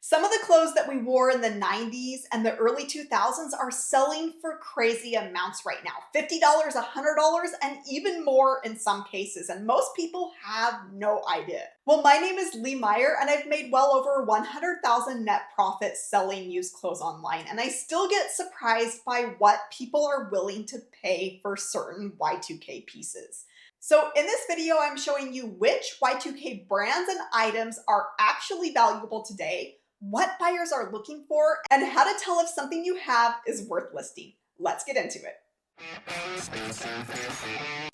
Some of the clothes that we wore in the 90s and the early 2000s are selling for crazy amounts right now. $50, $100, and even more in some cases, and most people have no idea. Well, my name is LeeMeier, and I've made well over 100,000 net profit selling used clothes online, and I still get surprised by what people are willing to pay for certain Y2K pieces. So in this video, I'm showing you which Y2K brands and items are actually valuable today, what buyers are looking for, and how to tell if something you have is worth listing. Let's get into it.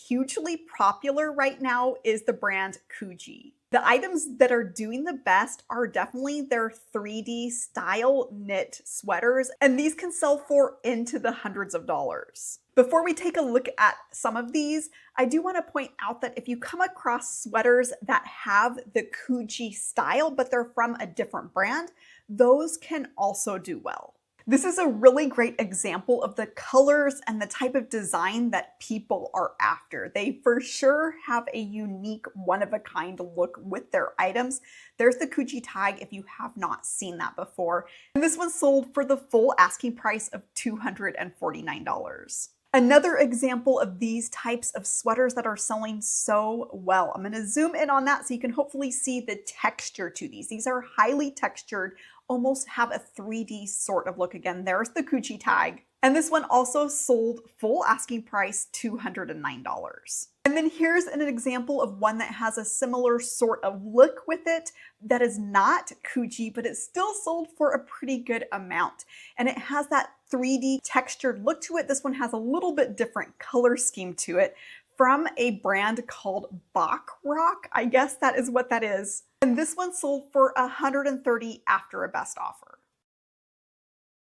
Hugely popular right now is the brand Coogi. The items that are doing the best are definitely their 3D style knit sweaters, and these can sell for into the hundreds of dollars. Before we take a look at some of these, I do want to point out that if you come across sweaters that have the Coogi style, but they're from a different brand, those can also do well. This is a really great example of the colors and the type of design that people are after. They for sure have a unique, one-of-a-kind look with their items. There's the Coogi tag if you have not seen that before. And this one sold for the full asking price of $249. Another example of these types of sweaters that are selling so well. I'm going to zoom in on that so you can hopefully see the texture to these. These are highly textured, almost have a 3D sort of look. Again, there's the Coogi tag. And this one also sold full asking price $209. And then here's an example of one that has a similar sort of look with it that is not Coogi, but it's still sold for a pretty good amount. And it has that 3D textured look to it. This one has a little bit different color scheme to it from a brand called Bachrach. I guess that is what that is. And this one sold for $130 after a best offer.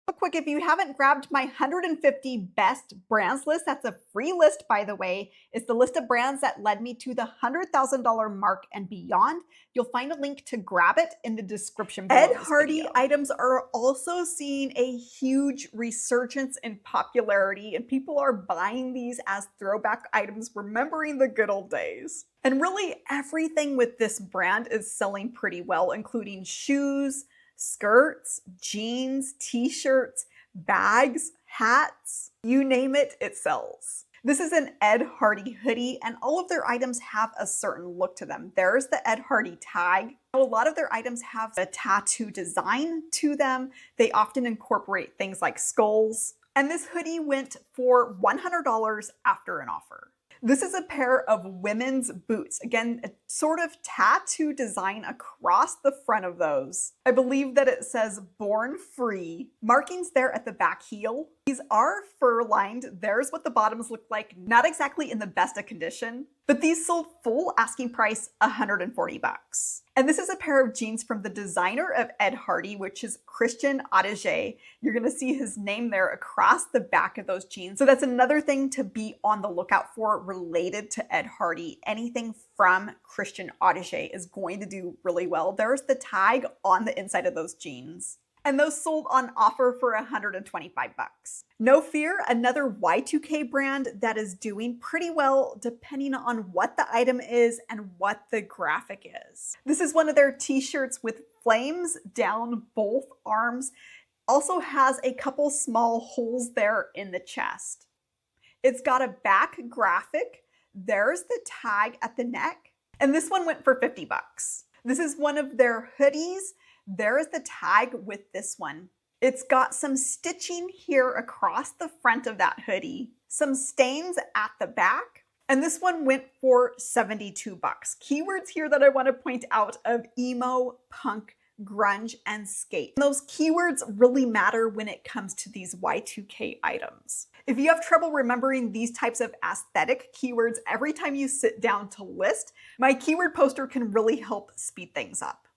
Real quick, if you haven't grabbed my 150 best brands list, that's a free list, by the way. It's the list of brands that led me to the $100,000 mark and beyond. You'll find a link to grab it in the description below. Ed Hardy items are also seeing a huge resurgence in popularity, and people are buying these as throwback items, remembering the good old days. And really everything with this brand is selling pretty well, including shoes, skirts, jeans, t-shirts, bags, hats, you name it, it sells. This is an Ed Hardy hoodie, and all of their items have a certain look to them. There's the Ed Hardy tag. A lot of their items have a tattoo design to them. They often incorporate things like skulls. And this hoodie went for $100 after an offer. This is a pair of women's boots. Again, a sort of tattoo design across the front of those. I believe that it says "Born Free." Markings there at the back heel. These are fur-lined. There's what the bottoms look like. Not exactly in the best of condition, but these sold full asking price $140. And this is a pair of jeans from the designer of Ed Hardy, which is Christian Audiger. You're gonna see his name there across the back of those jeans. So that's another thing to be on the lookout for related to Ed Hardy. Anything from Christian Audiger is going to do really well. There's the tag on the inside of those jeans. And those sold on offer for $125. No Fear, another Y2K brand that is doing pretty well depending on what the item is and what the graphic is. This is one of their t-shirts with flames down both arms. Also has a couple small holes there in the chest. It's got a back graphic. There's the tag at the neck. And this one went for $50. This is one of their hoodies. There is the tag with this one. It's got some stitching here across the front of that hoodie, some stains at the back, and this one went for $72. Keywords here that I want to point out of emo, punk, grunge, and skate. Those keywords really matter when it comes to these Y2K items. If you have trouble remembering these types of aesthetic keywords every time you sit down to list, my keyword poster can really help speed things up.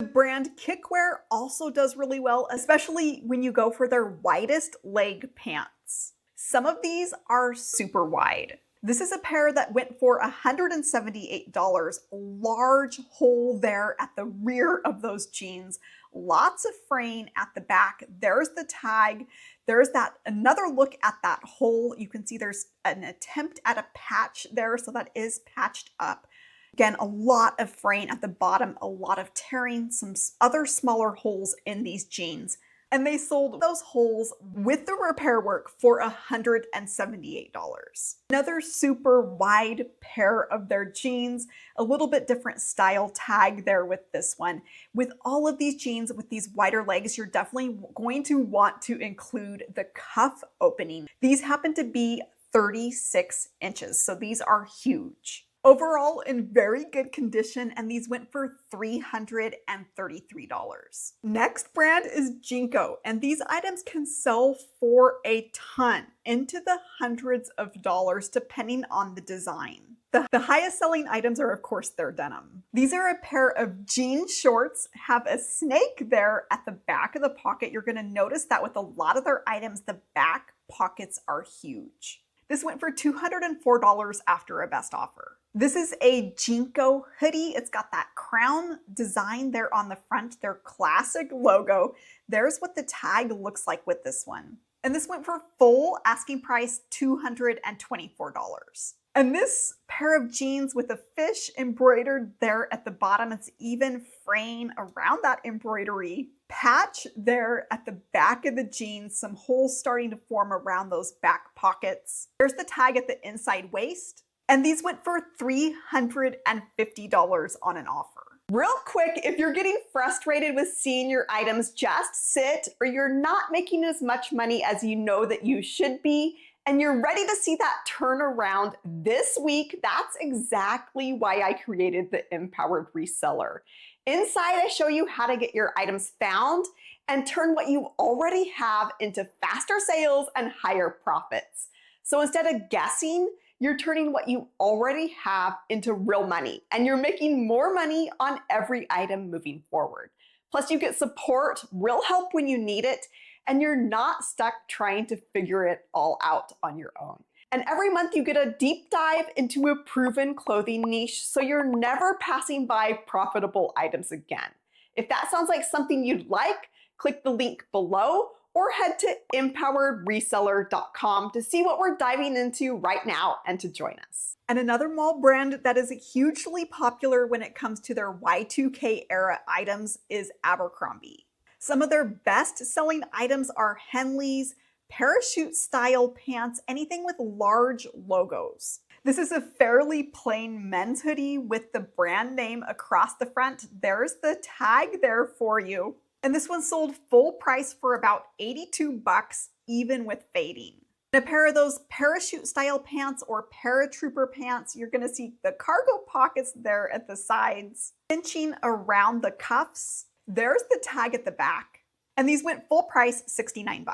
The brand Kikwear also does really well, especially when you go for their widest leg pants. Some of these are super wide. This is a pair that went for $178. Large hole there at the rear of those jeans. Lots of fraying at the back. There's the tag. There's that another look at that hole. You can see there's an attempt at a patch there, so that is patched up. Again, a lot of fraying at the bottom, a lot of tearing, some other smaller holes in these jeans. And they sold those holes with the repair work for $178. Another super wide pair of their jeans, a little bit different style tag there with this one. With all of these jeans with these wider legs, you're definitely going to want to include the cuff opening. These happen to be 36 inches, so these are huge. Overall, in very good condition, and these went for $333. Next brand is JNCO, and these items can sell for a ton, into the hundreds of dollars depending on the design. The highest selling items are, of course, their denim. These are a pair of jean shorts, have a snake there at the back of the pocket. You're going to notice that with a lot of their items, the back pockets are huge. This went for $204 after a best offer. This is a JNCO hoodie. It's got that crown design there on the front, their classic logo. There's what the tag looks like with this one. And this went for full asking price $224. And this pair of jeans with a fish embroidered there at the bottom, it's even fraying around that embroidery. Patch there at the back of the jeans, some holes starting to form around those back pockets. There's the tag at the inside waist. And these went for $350 on an offer. Real quick, if you're getting frustrated with seeing your items just sit, or you're not making as much money as you know that you should be, and you're ready to see that turnaround this week, that's exactly why I created the Empowered Reseller. Inside, I show you how to get your items found and turn what you already have into faster sales and higher profits. So instead of guessing, you're turning what you already have into real money, and you're making more money on every item moving forward. Plus, you get support, real help when you need it, and you're not stuck trying to figure it all out on your own. And every month you get a deep dive into a proven clothing niche, so you're never passing by profitable items again. If that sounds like something you'd like, click the link below or head to empoweredreseller.com to see what we're diving into right now and to join us. And another mall brand that is hugely popular when it comes to their Y2K era items is Abercrombie. Some of their best selling items are Henleys, parachute style pants, anything with large logos. This is a fairly plain men's hoodie with the brand name across the front. There's the tag there for you. And this one sold full price for about $82, even with fading. In a pair of those parachute style pants or paratrooper pants, you're going to see the cargo pockets there at the sides, cinching around the cuffs. There's the tag at the back. And these went full price, $69.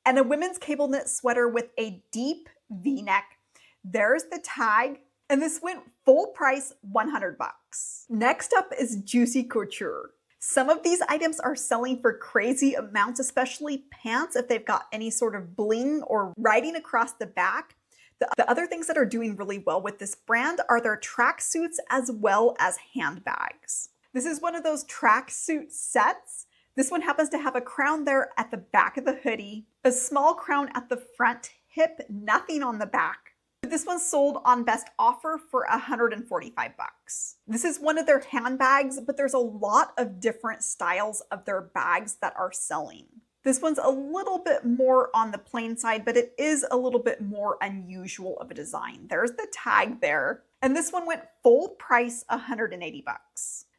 And a women's cable knit sweater with a deep V-neck. There's the tag. And this went full price, $100. Next up is Juicy Couture. Some of these items are selling for crazy amounts, especially pants if they've got any sort of bling or writing across the back. The other things that are doing really well with this brand are their tracksuits as well as handbags. This is one of those tracksuit sets. This one happens to have a crown there at the back of the hoodie, a small crown at the front hip, nothing on the back. This one sold on best offer for $145. This is one of their handbags, but there's a lot of different styles of their bags that are selling. This one's a little bit more on the plain side, but it is a little bit more unusual of a design. There's the tag there. And this one went full price, $180.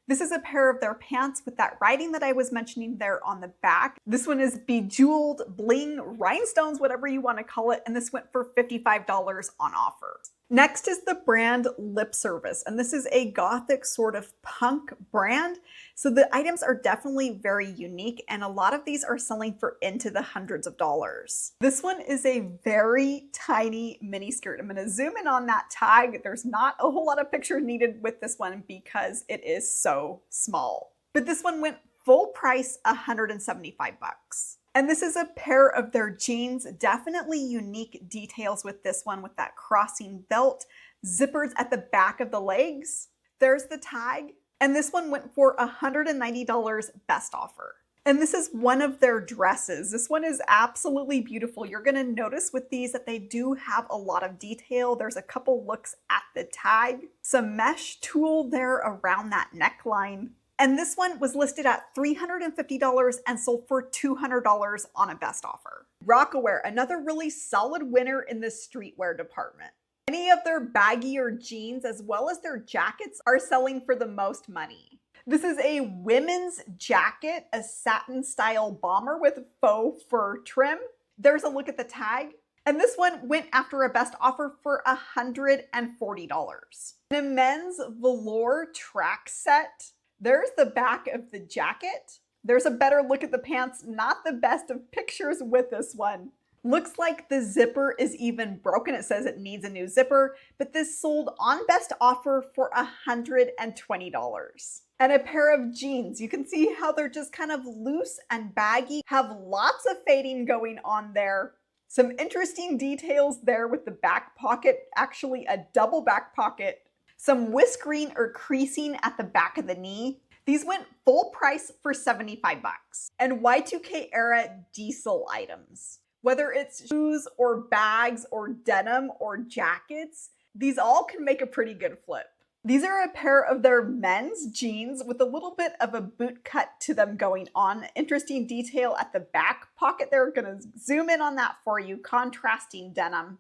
This is a pair of their pants with that writing that I was mentioning there on the back. This one is bejeweled, bling, rhinestones, whatever you want to call it, and this went for $55 on offer. Next is the brand Lip Service, and this is a gothic sort of punk brand. So the items are definitely very unique, and a lot of these are selling for into the hundreds of dollars. This one is a very tiny mini skirt. I'm going to zoom in on that tag. There's not a whole lot of picture needed with this one because it is so small. But this one went full price, $175. And this is a pair of their jeans, definitely unique details with this one with that crossing belt, zippers at the back of the legs. There's the tag. And this one went for $190 best offer. And this is one of their dresses. This one is absolutely beautiful. You're gonna notice with these that they do have a lot of detail. There's a couple looks at the tag, some mesh tulle there around that neckline. And this one was listed at $350 and sold for $200 on a best offer. Rocawear, another really solid winner in the streetwear department. Many of their baggier jeans as well as their jackets are selling for the most money. This is a women's jacket, a satin style bomber with faux fur trim. There's a look at the tag. And this one went after a best offer for $140. In a men's velour track set, there's the back of the jacket. There's a better look at the pants, not the best of pictures with this one. Looks like the zipper is even broken. It says it needs a new zipper, but this sold on best offer for $120. And a pair of jeans. You can see how they're just kind of loose and baggy, have lots of fading going on there. Some interesting details there with the back pocket, actually a double back pocket. Some whiskering or creasing at the back of the knee. These went full price for 75 bucks. And Y2K era diesel items. Whether it's shoes or bags or denim or jackets, these all can make a pretty good flip. These are a pair of their men's jeans with a little bit of a boot cut to them going on. Interesting detail at the back pocket. They're gonna zoom in on that for you, contrasting denim.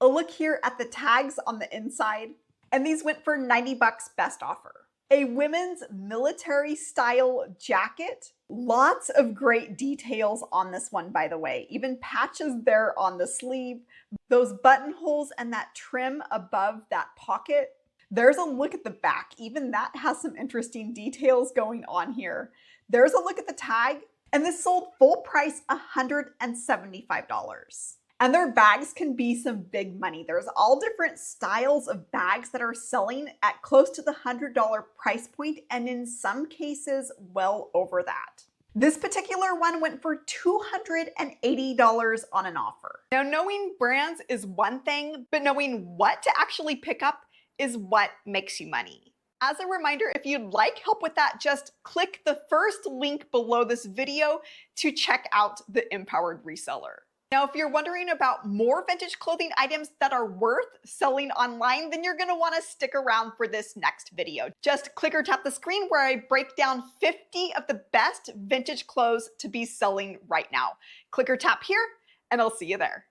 A look here at the tags on the inside. And these went for 90 bucks best offer. A women's military style jacket. Lots of great details on this one, by the way. Even patches there on the sleeve. Those buttonholes and that trim above that pocket. There's a look at the back. Even that has some interesting details going on here. There's a look at the tag. And this sold full price $175. And their bags can be some big money. There's all different styles of bags that are selling at close to the $100 price point, and in some cases, over that. This particular one went for $280 on an offer. Now, knowing brands is one thing, but knowing what to actually pick up is what makes you money. As a reminder, if you'd like help with that, just click the first link below this video to check out the Empowered Reseller. Now, if you're wondering about more vintage clothing items that are worth selling online, then you're gonna wanna stick around for this next video. Just click or tap the screen where I break down 50 of the best vintage clothes to be selling right now. Click or tap here, and I'll see you there.